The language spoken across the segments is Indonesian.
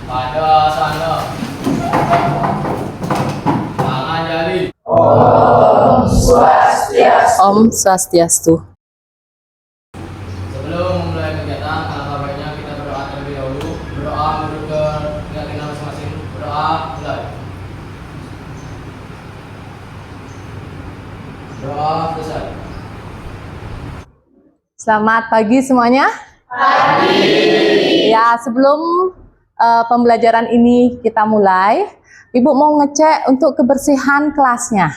pada sana. Tangan jari. Om Swastiastu. Sebelum memulai kegiatan, alangkah baiknya kita berdoa terlebih dahulu. Berdoa menurut keyakinan masing-masing. Berdoa mulai. Doa selesai. Selamat pagi semuanya. Pagi. Ya, sebelum pembelajaran ini kita mulai, Ibu mau ngecek untuk kebersihan kelasnya.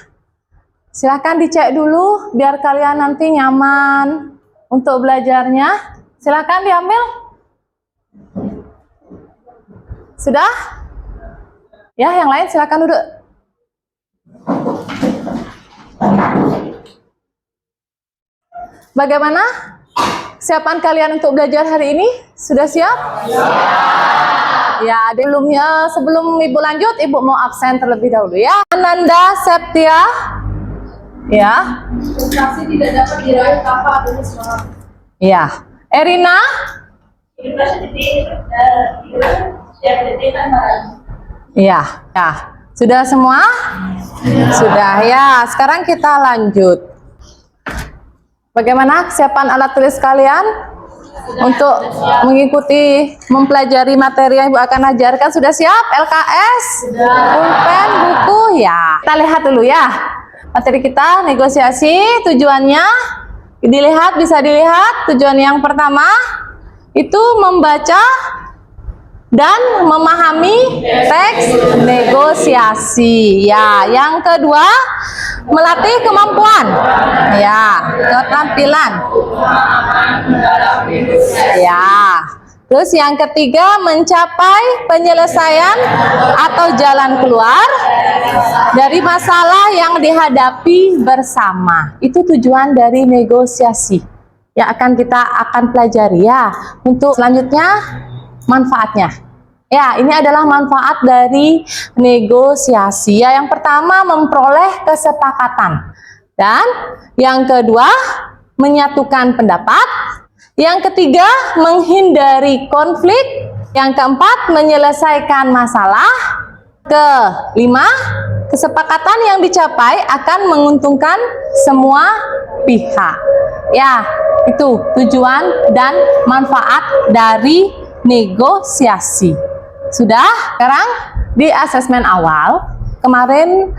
Silakan dicek dulu biar kalian nanti nyaman untuk belajarnya. Silakan diambil. Sudah? Ya, yang lain silakan duduk. Bagaimana kesiapan kalian untuk belajar hari ini? Sudah siap? Ya, sebelum Ibu lanjut, Ibu mau absen terlebih dahulu ya. Ananda Septia. Ya. Prestasi tidak dapat diraih tanpa adanya semangat. Ya. Erina. Iya. Ya. Sudah semua? Sudah ya. Sekarang kita lanjut. Bagaimana kesiapan alat tulis kalian untuk mengikuti mempelajari materi yang Ibu akan ajarkan? Sudah siap? LKS? Pulpen, buku? Ya. Kita lihat dulu ya. Materi kita negosiasi, tujuannya bisa dilihat. Tujuan yang pertama itu membaca dan memahami teks negosiasi. Ya, yang kedua melatih kemampuan. Ya, keterampilan. Ya. Terus yang ketiga mencapai penyelesaian atau jalan keluar dari masalah yang dihadapi bersama. Itu tujuan dari negosiasi yang kita akan pelajari ya. Untuk selanjutnya manfaatnya. Ya, ini adalah manfaat dari negosiasi. Ya, yang pertama memperoleh kesepakatan. Dan yang kedua menyatukan pendapat. Yang ketiga menghindari konflik. Yang keempat menyelesaikan masalah. Kelima, kesepakatan yang dicapai akan menguntungkan semua pihak. Ya, itu tujuan dan manfaat dari negosiasi. Sudah? Sekarang di asesmen awal kemarin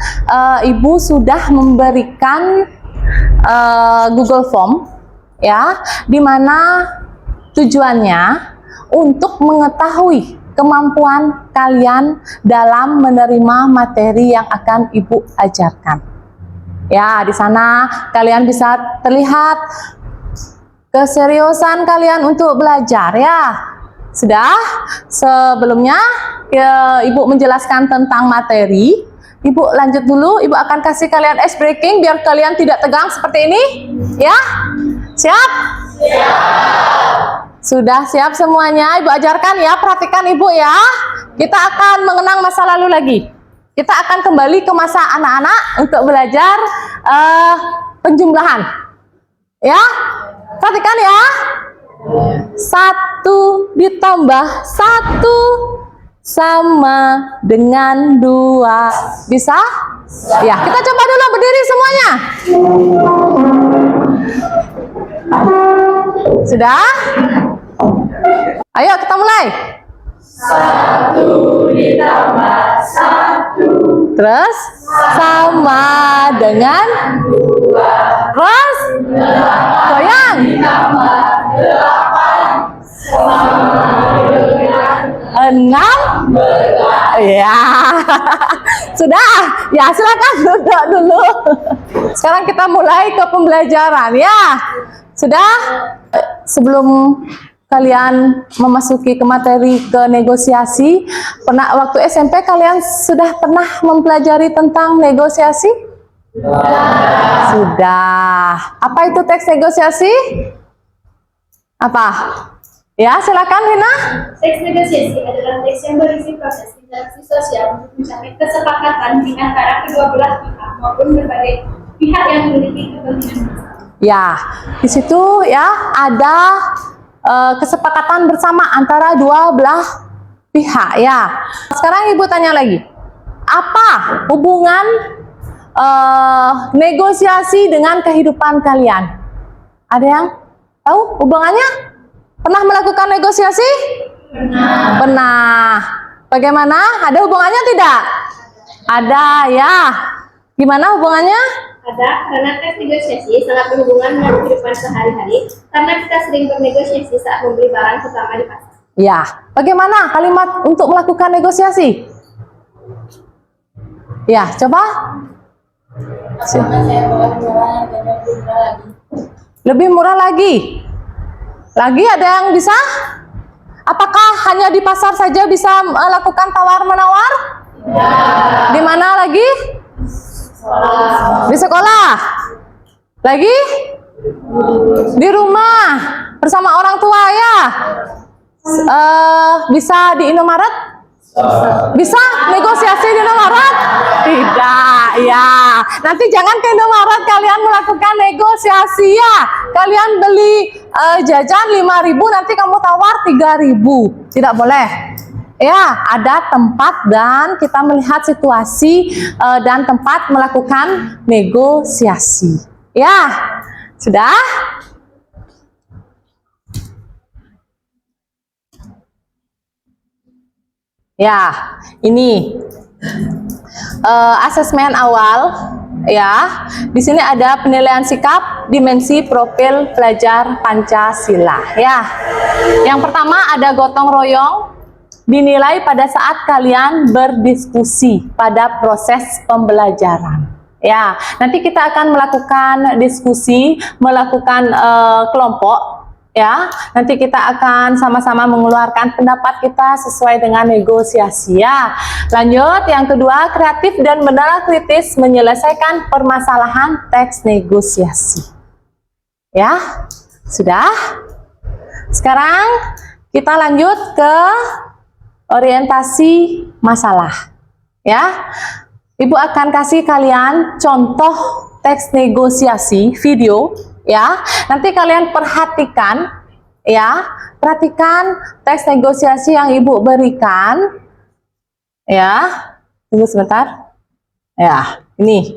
Ibu sudah memberikan Google Form ya, di mana tujuannya untuk mengetahui kemampuan kalian dalam menerima materi yang akan Ibu ajarkan. Ya, di sana kalian bisa terlihat keseriusan kalian untuk belajar ya. Sudah? Sebelumnya Ibu menjelaskan tentang materi. Ibu lanjut dulu. Ibu akan kasih kalian ice breaking biar kalian tidak tegang seperti ini. Ya? Siap? Siap. Sudah siap semuanya? Ibu ajarkan ya. Perhatikan Ibu ya. Kita akan mengenang masa lalu lagi. Kita akan kembali ke masa anak-anak untuk belajar penjumlahan. Ya? Perhatikan ya. 1 ditambah 1 sama dengan 2. Bisa? Ya, kita coba dulu berdiri semuanya. Sudah? Ayo kita mulai. 1 ditambah 1. Terus sama dengan 2. terus goyang. Ditambah 8. Sama dengan 6. Ya. Sudah. Ya, silakan duduk dulu. Sekarang kita mulai ke pembelajaran ya. Sudah? Sebelum kalian memasuki ke materi ke negosiasi, waktu SMP kalian sudah pernah mempelajari tentang negosiasi? Sudah. Apa itu teks negosiasi? Apa? Ya, silakan Rina. Teks negosiasi adalah teks yang berisi proses interaksi sosial untuk mencapai kesepakatan di antara kedua belah pihak maupun berbagai pihak yang memiliki kepentingan bersama. Ya, di situ ya ada kesepakatan bersama antara dua belah pihak ya. Sekarang Ibu tanya lagi, apa hubungan negosiasi dengan kehidupan kalian? Ada yang tahu hubungannya? Pernah melakukan negosiasi? Pernah. Bagaimana? Ada hubungannya tidak? Ada ya. Gimana hubungannya? Ada, karena tes negosiasi sangat berhubungan dengan kehidupan sehari-hari karena kita sering bernegosiasi saat membeli barang terutama di pasar. Ya. Bagaimana kalimat untuk melakukan negosiasi? Ya, coba. Lebih murah lagi. Lagi ada yang bisa? Apakah hanya di pasar saja bisa melakukan tawar-menawar? Ya. Di mana lagi? Di sekolah. Lagi? Di rumah bersama orang tua ya. Bisa di Indomaret? Bisa negosiasi di Indomaret? Tidak ya. Nanti jangan ke Indomaret kalian melakukan negosiasi ya. Kalian beli jajan 5.000, nanti kamu tawar 3.000. Tidak boleh. Ya, ada tempat dan kita melihat situasi dan tempat melakukan negosiasi. Ya, sudah? Ya, ini asesmen awal ya. Di sini ada penilaian sikap, dimensi profil pelajar Pancasila ya. Yang pertama ada gotong royong, dinilai pada saat kalian berdiskusi pada proses pembelajaran. Ya, nanti kita akan melakukan diskusi, melakukan kelompok. Ya, nanti kita akan sama-sama mengeluarkan pendapat kita sesuai dengan negosiasi ya. Lanjut, yang kedua, kreatif dan menelaah kritis menyelesaikan permasalahan teks negosiasi. Ya, sudah. Sekarang kita lanjut ke orientasi masalah. Ya, Ibu akan kasih kalian contoh teks negosiasi video. Ya, nanti kalian perhatikan ya, perhatikan teks negosiasi yang Ibu berikan ya. Tunggu sebentar ya, ini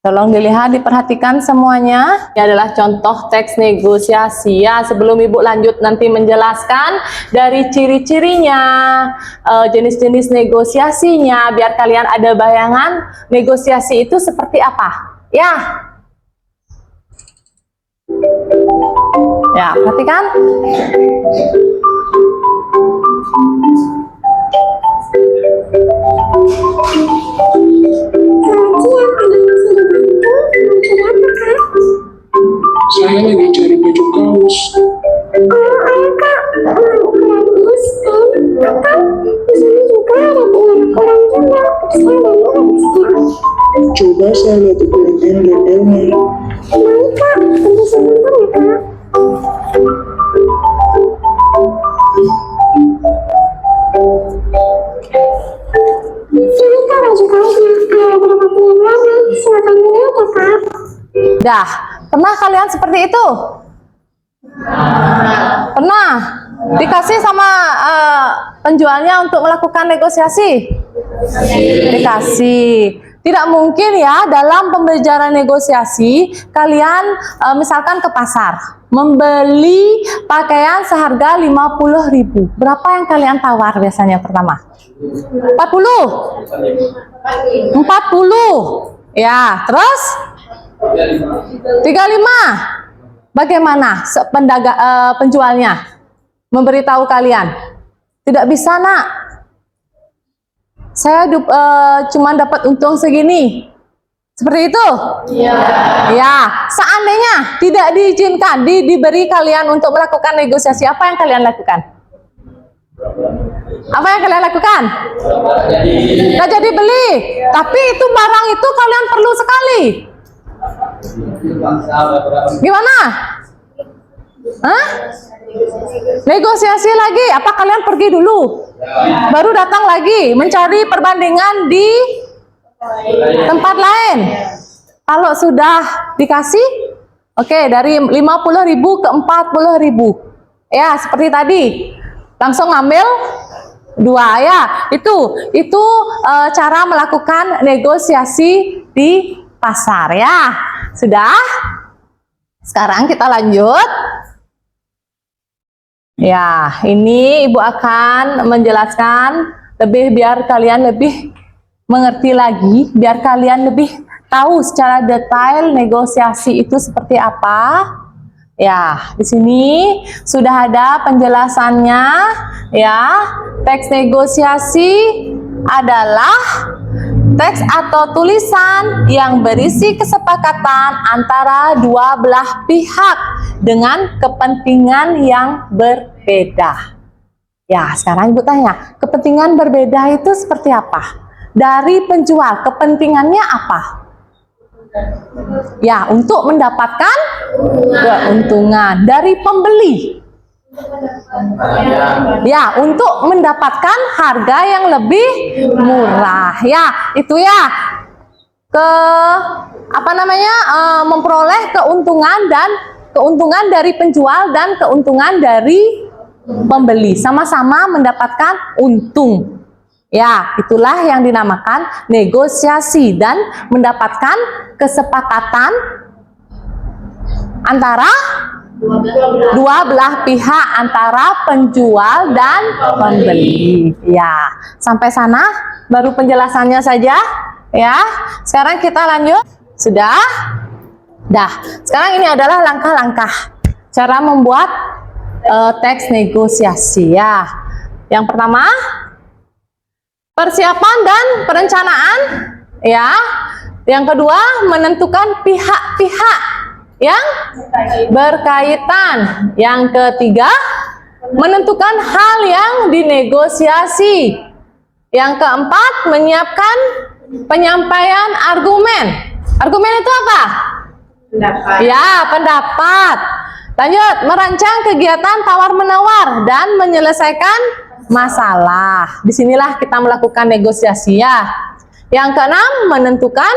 tolong dilihat, diperhatikan semuanya. Ini adalah contoh teks negosiasi ya. Sebelum Ibu lanjut nanti menjelaskan dari ciri-cirinya, jenis-jenis negosiasinya, biar kalian ada bayangan negosiasi itu seperti apa ya. Ya, perhatikan. Saya lagi cari baju kaos. Oh, ayo kak, bagus kan? Atau di sini juga ada baju kurang juga. Terus saya dari habisnya. Coba saya lihat ukuran embel-embelnya. Baik kak, tunggu sebentar ya kak. Ini kak baju kaosnya. Ada beberapa pilihan warna. Silakan dilihat ya kak. Dah, pernah kalian seperti itu? Pernah? Dikasih sama penjualnya untuk melakukan negosiasi? Dikasih. Tidak mungkin ya dalam pembelajaran negosiasi kalian misalkan ke pasar membeli pakaian seharga 50.000. Berapa yang kalian tawar biasanya pertama? 40? 40. Ya, terus 35. Bagaimana penjualnya memberitahu kalian? Tidak bisa nak, saya cuma dapat untung segini. Seperti itu? Iya. Ya, seandainya tidak diizinkan, diberi kalian untuk melakukan negosiasi, apa yang kalian lakukan? Apa yang kalian lakukan? Nggak jadi beli. Tapi itu barang itu kalian perlu sekali. Gimana? Hah? Negosiasi lagi? Apa kalian pergi dulu? Baru datang lagi mencari perbandingan di tempat lain? Kalau sudah dikasih, oke, dari 50.000 ke 40.000. Ya, seperti tadi. Langsung ngambil Dua ya, itu cara melakukan negosiasi di pasar ya. Sudah? Sekarang kita lanjut. Ya, ini Ibu akan menjelaskan biar kalian lebih mengerti lagi, biar kalian lebih tahu secara detail negosiasi itu seperti apa. Ya, di sini sudah ada penjelasannya ya. Teks negosiasi adalah teks atau tulisan yang berisi kesepakatan antara dua belah pihak dengan kepentingan yang berbeda. Ya, sekarang Ibu tanya, kepentingan berbeda itu seperti apa? Dari penjual, kepentingannya apa? Ya, untuk mendapatkan keuntungan. Dari pembeli, ya, untuk mendapatkan harga yang lebih murah. Ya, itu ya. Memperoleh keuntungan dari penjual dan keuntungan dari pembeli. Sama-sama mendapatkan untung. Ya, itulah yang dinamakan negosiasi dan mendapatkan kesepakatan antara dua belah pihak, antara penjual dan pembeli. Ya, sampai sana baru penjelasannya saja. Ya, sekarang kita lanjut. Sudah? Dah. Sekarang ini adalah langkah-langkah cara membuat teks negosiasi ya. Yang pertama, persiapan dan perencanaan ya. Yang kedua, menentukan pihak-pihak yang berkaitan. Yang ketiga, menentukan hal yang dinegosiasi. Yang keempat, menyiapkan penyampaian argumen. Argumen itu apa? Pendapat. Ya, pendapat. Lanjut, merancang kegiatan tawar-menawar dan menyelesaikan masalah. Disinilah kita melakukan negosiasi ya. Yang keenam, menentukan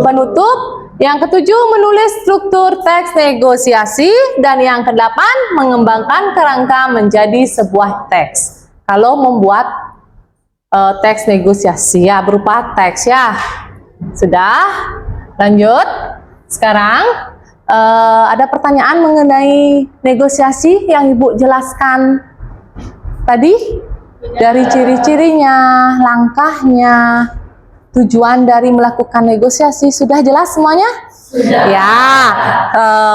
penutup. Yang ketujuh, menulis struktur teks negosiasi. Dan yang kedelapan, mengembangkan kerangka menjadi sebuah teks. Kalau membuat teks negosiasi ya, berupa teks ya. Sudah? Lanjut. Sekarang ada pertanyaan mengenai negosiasi yang Ibu jelaskan tadi, dari ciri-cirinya, langkahnya, tujuan dari melakukan negosiasi. Sudah jelas semuanya? Sudah. Ya,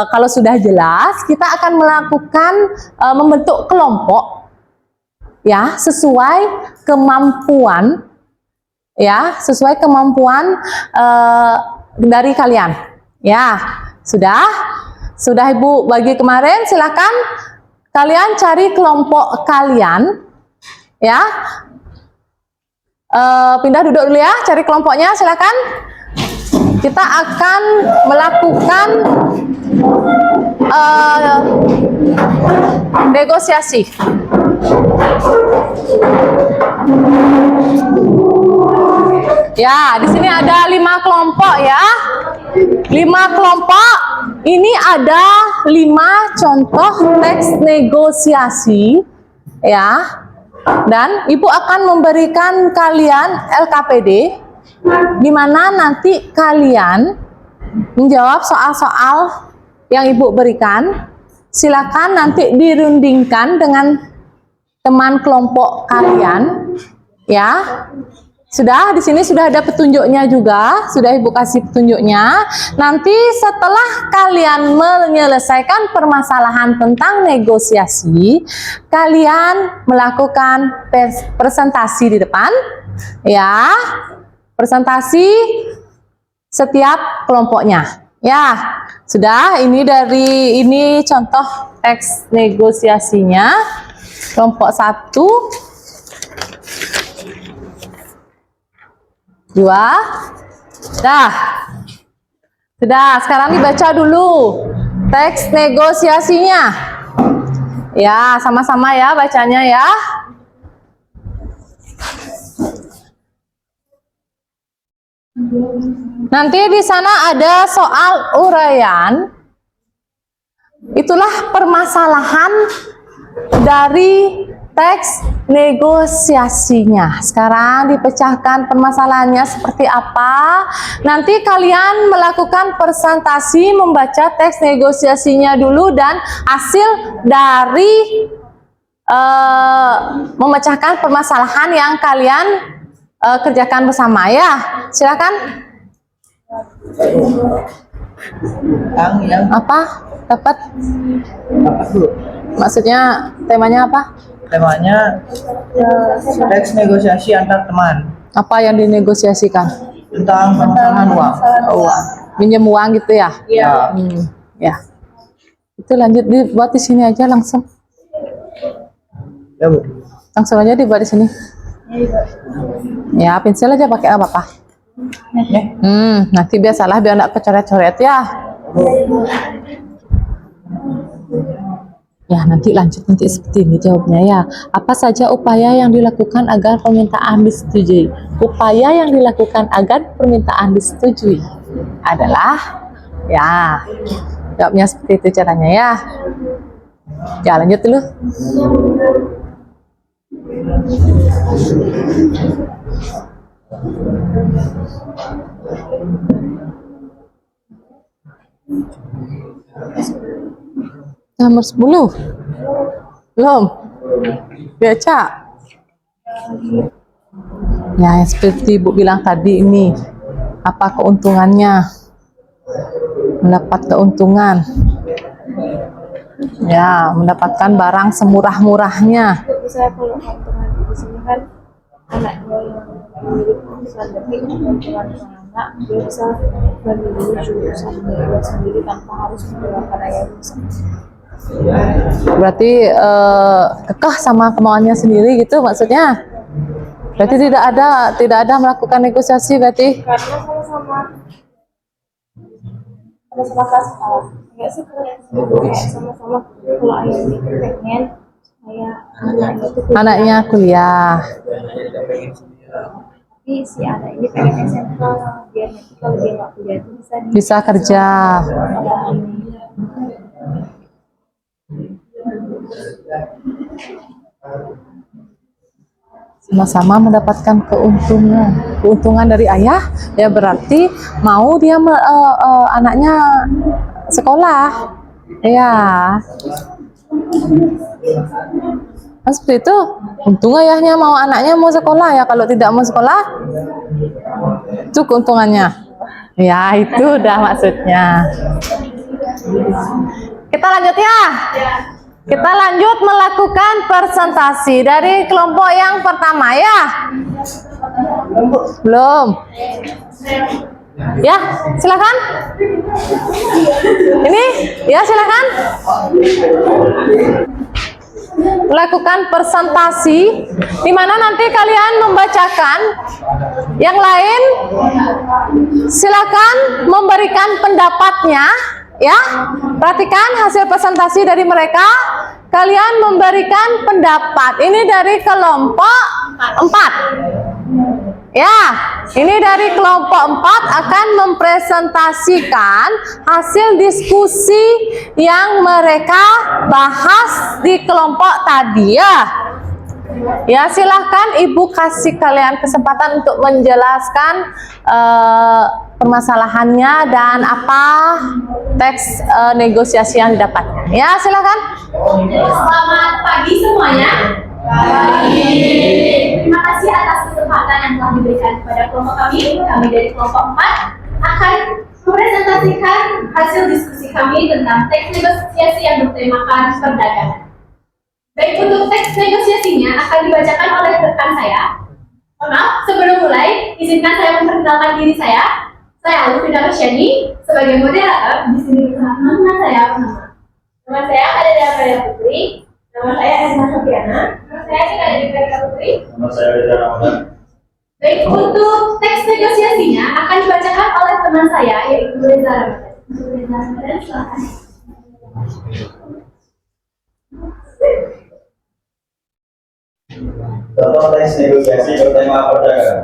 kalau sudah jelas, kita akan melakukan membentuk kelompok ya, sesuai kemampuan ya, sesuai kemampuan dari kalian. Ya, sudah Ibu bagi kemarin. Silakan kalian cari kelompok kalian ya. Pindah duduk dulu ya, cari kelompoknya, silakan. Kita akan melakukan negosiasi. Ya, di sini ada 5 kelompok ya. 5 kelompok. Ini ada 5 contoh teks negosiasi ya. Dan Ibu akan memberikan kalian LKPD, di mana nanti kalian menjawab soal-soal yang Ibu berikan. Silakan nanti dirundingkan dengan teman kelompok kalian ya. Sudah, di sini sudah ada petunjuknya juga, sudah Ibu kasih petunjuknya. Nanti setelah kalian menyelesaikan permasalahan tentang negosiasi, kalian melakukan presentasi di depan, ya, presentasi setiap kelompoknya. Ya, sudah. Ini contoh teks negosiasinya, kelompok 1. 2. Sudah, sekarang dibaca dulu teks negosiasinya. Ya, sama-sama ya bacanya ya. Nanti di sana ada soal uraian. Itulah permasalahan dari teks negosiasinya. Sekarang dipecahkan permasalahannya seperti apa. Nanti kalian melakukan presentasi membaca teks negosiasinya dulu dan hasil dari memecahkan permasalahan yang kalian kerjakan bersama ya. Silakan. Yang Apa? Dapat? apa tuh? Maksudnya temanya apa? Temanya teks negosiasi antar teman Apa yang dinegosiasikan? tentang permasalahan uang. Uang. Minjem uang gitu ya? Ya, Ya. Itu lanjut dibuat di sini aja langsung. ya Bu. Langsung aja dibuat di sini. Ya, pensil aja pakai apa-apa. Nanti biasalah biar enggak kecoret-coret ya. Ya, nanti lanjut nanti seperti ini jawabnya ya. Apa saja upaya yang dilakukan agar permintaan disetujui? Upaya yang dilakukan agar permintaan disetujui adalah ya. Jawabnya seperti itu caranya ya. Ya, lanjut dulu. Nomor 10 belum baca ya, seperti Ibu bilang tadi, ini apa keuntungannya, mendapat keuntungan ya, mendapatkan barang semurah-murahnya. Saya kalau keuntungan di sini kan anaknya yang memiliki urusan lebih keuntungan anak, dia bisa memilih jurusan dia sendiri tanpa harus menggunakan ayah usaha. Berarti kekeh sama kemauannya sendiri gitu maksudnya. Berarti tidak ada melakukan negosiasi berarti. Karena sama-sama kelas enggak sih, kayak sama-sama kalau ayah ini pengen supaya anaknya Anaknya itu kuliah. tapi si anak ini pengen SMK biar nanti kalau dia nggak kuliah itu Bisa kerja. Sama-sama mendapatkan keuntungan dari ayah ya, berarti mau dia anaknya sekolah ya. Kan seperti itu, untung ayahnya mau anaknya mau sekolah ya. Kalau tidak mau sekolah itu keuntungannya ya, itu udah maksudnya. Kita lanjut ya. Kita lanjut melakukan presentasi dari kelompok yang pertama ya. Belum. Ya, silakan. Ini, ya silakan. Melakukan presentasi di mana nanti kalian membacakan, yang lain silakan memberikan pendapatnya. Ya, perhatikan hasil presentasi dari mereka. Kalian memberikan pendapat. Ini dari kelompok 4. Ya, ini dari kelompok 4 akan mempresentasikan hasil diskusi yang mereka bahas di kelompok tadi ya. Ya, silahkan Ibu kasih kalian kesempatan untuk menjelaskan permasalahannya dan apa teks negosiasi yang didapatkan. Ya, silahkan. Selamat pagi semuanya. Pagi. Terima kasih atas kesempatan yang telah diberikan kepada kelompok kami. Kami dari kelompok 4 akan mempresentasikan hasil diskusi kami tentang teks negosiasi yang bertemakan perdagangan. Baik, untuk teks negosiasinya akan dibacakan oleh rekan saya. Maaf, sebelum mulai, izinkan saya memperkenalkan diri saya. Saya Alvina Rosyani sebagai moderator di sini bersama teman saya bernama. Nama saya ada di Amelia Putri. Nama saya Esma Sofiana. Nama saya juga ada di Amelia Putri. Nama saya Reza Ramadan. Baik, untuk teks negosiasinya akan dibacakan oleh teman saya yaitu Reza Ramadan. Reza Ramadan, silakan. Contoh teks negosiasi bertema perdagangan.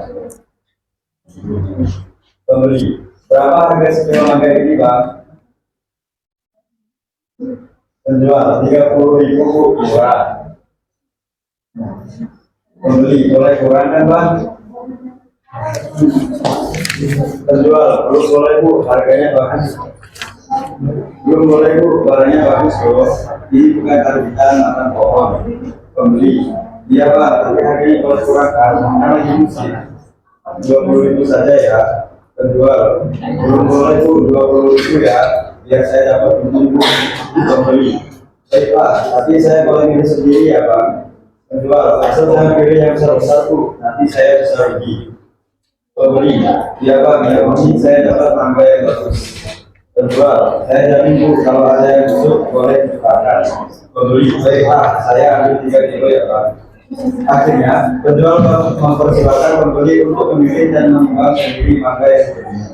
Pembeli, berapa harga sekilo mangga ini, Bang? Penjual, 30.000 Bu, murah. Pembeli boleh kurangkan bang. Penjual belum boleh bu, harganya bagus. Belum boleh bu, barangnya bagus loh. Ini bukan tarbitan atau pohon. Pembeli, iya pak, tapi harganya boleh kurangkan. Karena lagi musim. 20.000 saja ya. Penjual belum boleh bu, 20.000 ya. Biar saya dapat untung pembeli. Baik pak, tapi saya boleh milih sendiri ya bang. Penjual, asal saya pilih yang besar-besar bu, nanti saya bisa rugi. Pembeli, ya bang, ya mungkin saya dapat tambah yang bagus. Penjual, saya jamin bu, kalau ada yang busuk boleh dibakar. Pembeli, baik pak, saya ambil 3 kilo ya bang. Akhirnya, penjual mempersilakan pembeli untuk memilih dan menimbang sendiri mangga yang sebenarnya.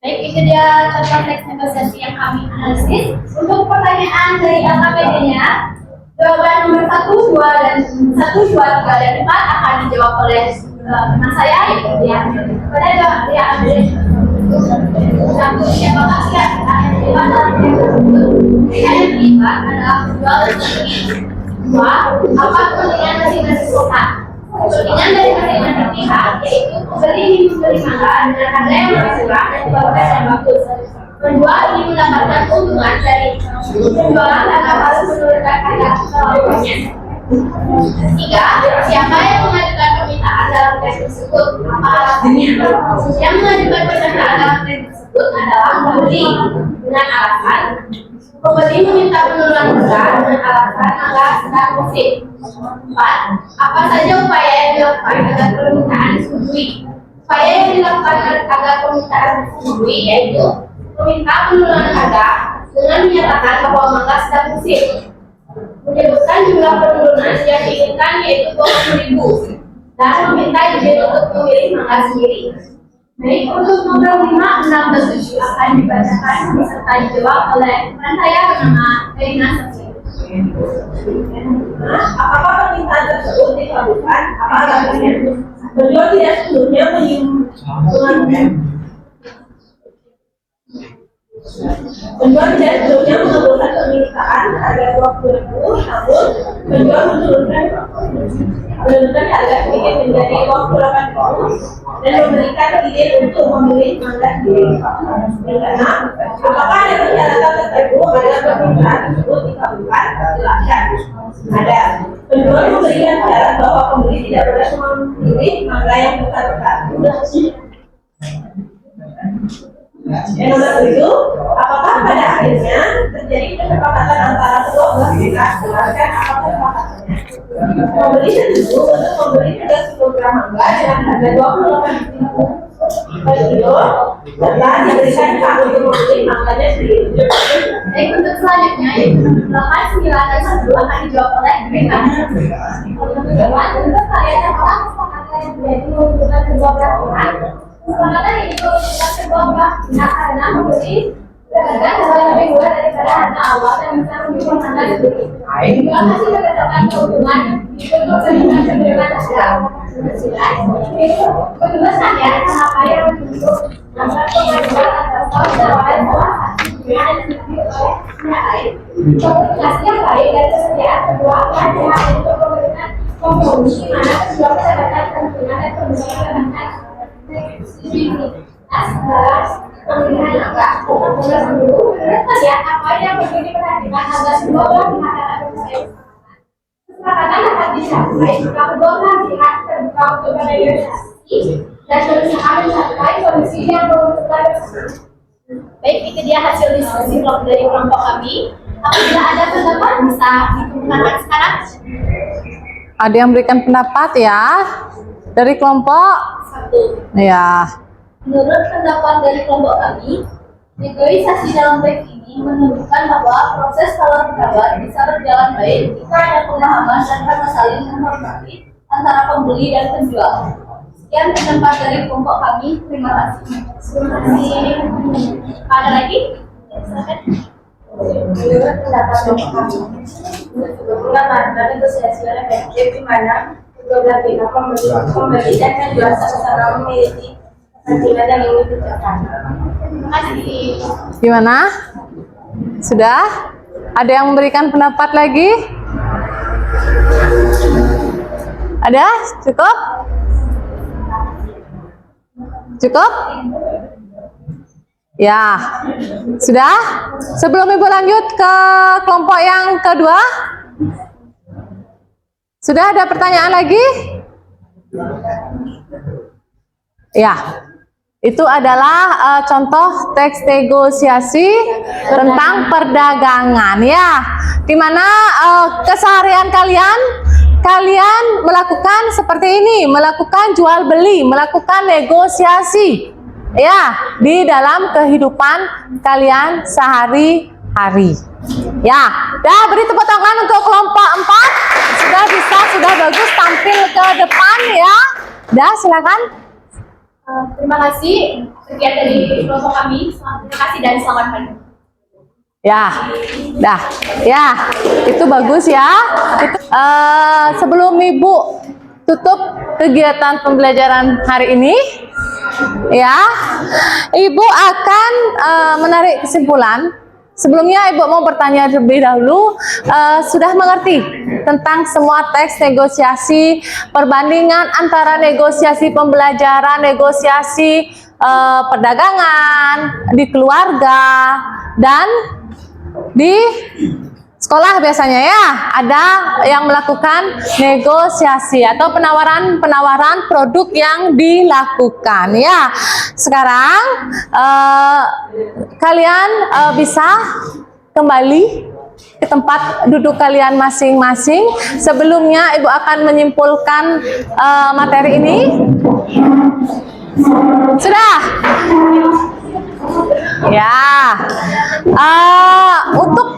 Baik, itu dia contoh teks negosiasi yang kami analisis. Untuk pertanyaan dari LKPD-nya, jawaban nomor 1, 2, dan 1, 2, 3, dan 4 akan dijawab oleh teman saya, yaitu dia. Pada jawab dia ambil satu, siapa kasih ya? Yang kelima adalah penjual dan pembeli. 2, apa kepentingan masing-masing pihak? Kepentingan dari masing-masing pihak yaitu pembeli ingin membeli mangga dengan harga yang lebih murah dan kualitas yang bagus. Penjual ingin mendapatkan keuntungan dari penjualan tanpa harus menurunkan harga keseluruhannya. 3, siapa yang mengajukan permintaan dalam tes tersebut? Apa alasannya? Yang mengajukan permintaan dalam tes tersebut adalah pembeli dengan alasan pembeli meminta penurunan harga dengan alasan mangga sedang musim. 4, apa saja upaya yang dilakukan agar permintaan disetujui? Upaya yang dilakukan agar permintaan disetujui yaitu meminta penurunan harga dengan menyatakan bahwa mangga sedang musim, menyebutkan jumlah penurunan yang diinginkan yaitu 20.000 dan meminta izin untuk memilih mangga sendiri. Baik, untuk nomor 5, 6, dan 7 akan dibacakan serta dijawab oleh teman saya bernama Elina Saksi. Apakah permintaan tersebut dikabulkan? Apa alasannya? Penjual tidak sepenuhnya Penjual tidak sebelumnya mengabulkan permintaan harga 20.000, namun penjual menurunkan harga sedikit menjadi 28.000 dan memberikan izin untuk memilih mangga sendiri. Karena apakah ada persyaratan tertentu agar permintaan tersebut dikabulkan? Silakan. Ada. Penjual memberikan syarat bahwa pembeli tidak boleh memilih mangga yang besar-besar. Yang nomor 7, apakah pada akhirnya terjadi kesepakatan antara kedua belah pihak? Jelaskan apa kesepakatannya. Pembeli setuju untuk membeli 3 kilogram mangga dengan harga 28.000 per kilo setelah diberikan hak untuk membeli mangganya sendiri. Baik, untuk selanjutnya yaitu 8, 9, dan 10 akan dijawab oleh mereka. Untuk kalian adalah kesepakatan yang terjadi menunjukkan kedua belah pihak. Kesepakatan ini menunjukkan kedua belah pihak karena membeli berdasarkan harga lebih murah daripada harga awal dan bisa memilih harga sendiri. Juga masih berdasarkan keuntungan untuk permintaan penerimaan harga. Kedua saya apa yang menunjuk antara pengajuan atas tawaran dan komunikasi yang baik dan kesediaan kedua pihak untuk memberikan kompromi di mana kedua berdasarkan keuntungan dan pemilihan pemilihan agak menurut apa yang perlu diperhatikan agar kedua belah pihak dapat menyelesaikan kesepakatan dapat dicapai jika kedua belah pihak terbuka untuk bernegosiasi dan berusaha mencapai solusi yang menguntungkan bersama. Baik, itu dia hasil diskusi dari kelompok kami. Apabila ada pendapat bisa digunakan sekarang. Ada yang memberikan pendapat ya dari kelompok? 1. Ya. Menurut pendapat dari kelompok kami, negosiasi dalam teks ini menunjukkan bahwa proses tawar menawar bisa berjalan baik jika ada pemahaman dan rasa saling menghormati antara pembeli dan penjual. Sekian pendapat dari kelompok kami. Terima kasih. Terima kasih. Ada lagi? Silakan. Menurut pendapat kelompok kami, sebetulnya karena negosiasi yang efektif di mana kedua belah pihak pembeli dan penjual sama-sama memiliki kepentingan yang ingin dicapai. Terima kasih. Gimana? Sudah? Ada yang memberikan pendapat lagi? Ada? Cukup? Cukup? Ya, sudah? Sebelum Ibu lanjut ke kelompok yang kedua, sudah ada pertanyaan lagi? Ya, itu adalah contoh teks negosiasi tentang perdagangan ya, dimana keseharian kalian melakukan seperti ini, melakukan jual beli, melakukan negosiasi ya di dalam kehidupan kalian sehari-hari. Ya, dah beri tepuk tangan untuk kelompok 4. Sudah bagus, tampil ke depan ya. Dah, silakan. Terima kasih. Sekian dari kelompok kami. Terima kasih dan selamat pagi. Ya, dah, ya, itu bagus ya. Sebelum Ibu tutup kegiatan pembelajaran hari ini, ya, Ibu akan menarik kesimpulan. Sebelumnya Ibu mau bertanya terlebih dahulu, sudah mengerti tentang semua teks negosiasi, perbandingan antara negosiasi pembelajaran, negosiasi perdagangan, di keluarga, dan di sekolah biasanya ya, ada yang melakukan negosiasi atau penawaran produk yang dilakukan ya. Sekarang kalian bisa kembali ke tempat duduk kalian masing-masing. Sebelumnya Ibu akan menyimpulkan materi ini. Sudah? Ya. Untuk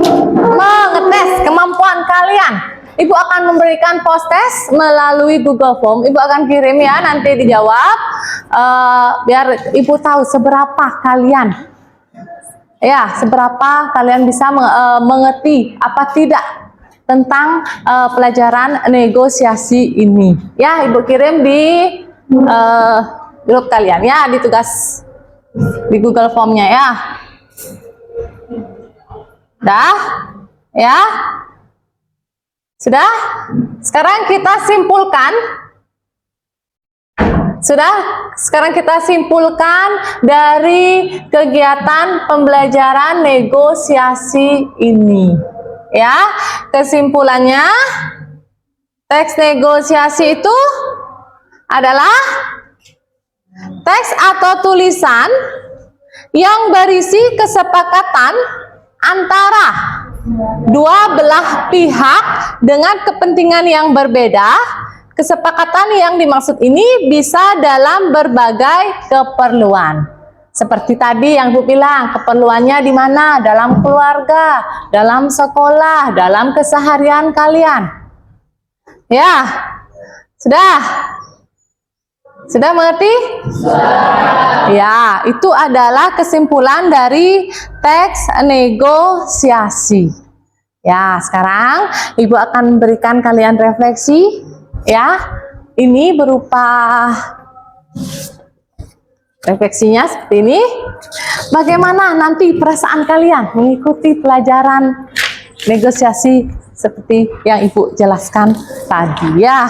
mengetes kemampuan kalian, Ibu akan memberikan post test melalui Google Form. Ibu akan kirim ya, nanti dijawab biar Ibu tahu seberapa kalian bisa mengerti apa tidak tentang pelajaran negosiasi ini. Ya, Ibu kirim di grup kalian ya, di tugas di Google Form-nya ya. Dah? Ya? Sudah? Sekarang kita simpulkan. Sekarang kita simpulkan dari kegiatan pembelajaran negosiasi ini. Ya, kesimpulannya, teks negosiasi itu adalah teks atau tulisan yang berisi kesepakatan antara dua belah pihak dengan kepentingan yang berbeda. Kesepakatan yang dimaksud ini bisa dalam berbagai keperluan. Seperti tadi yang Bu bilang, keperluannya di mana? Dalam keluarga, dalam sekolah, dalam keseharian kalian. Ya, sudah? Sudah mengerti? Ya, itu adalah kesimpulan dari teks negosiasi. Ya, sekarang Ibu akan memberikan kalian refleksi. Ya, ini berupa refleksinya seperti ini. Bagaimana nanti perasaan kalian mengikuti pelajaran negosiasi seperti yang Ibu jelaskan tadi ya.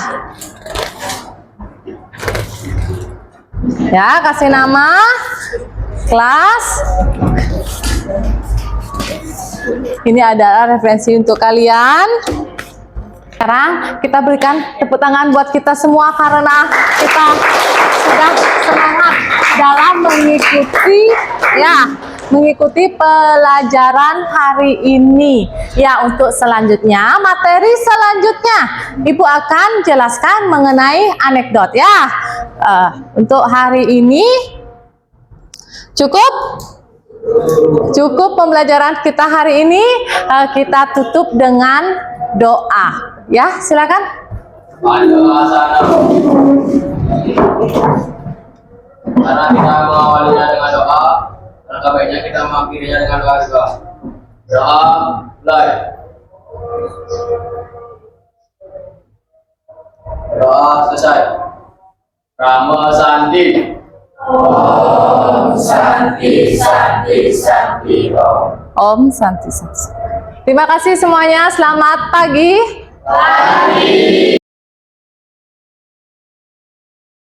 Ya, kasih nama, kelas. Ini adalah referensi untuk kalian. Sekarang kita berikan tepuk tangan buat kita semua karena kita sudah semangat dalam mengikuti pelajaran hari ini. Ya, untuk selanjutnya, materi selanjutnya Ibu akan jelaskan mengenai anekdot ya. Untuk hari ini cukup pembelajaran kita hari ini. Kita tutup dengan doa. Ya, silakan. Karena kita mengawalinya dengan doa, maka baiknya kita mengakhirinya dengan doa juga. Doa, mulai. Doa selesai. Rama Santi. Om Santi Santi Santi Om. Om Santi Santi. Terima kasih semuanya. Selamat pagi.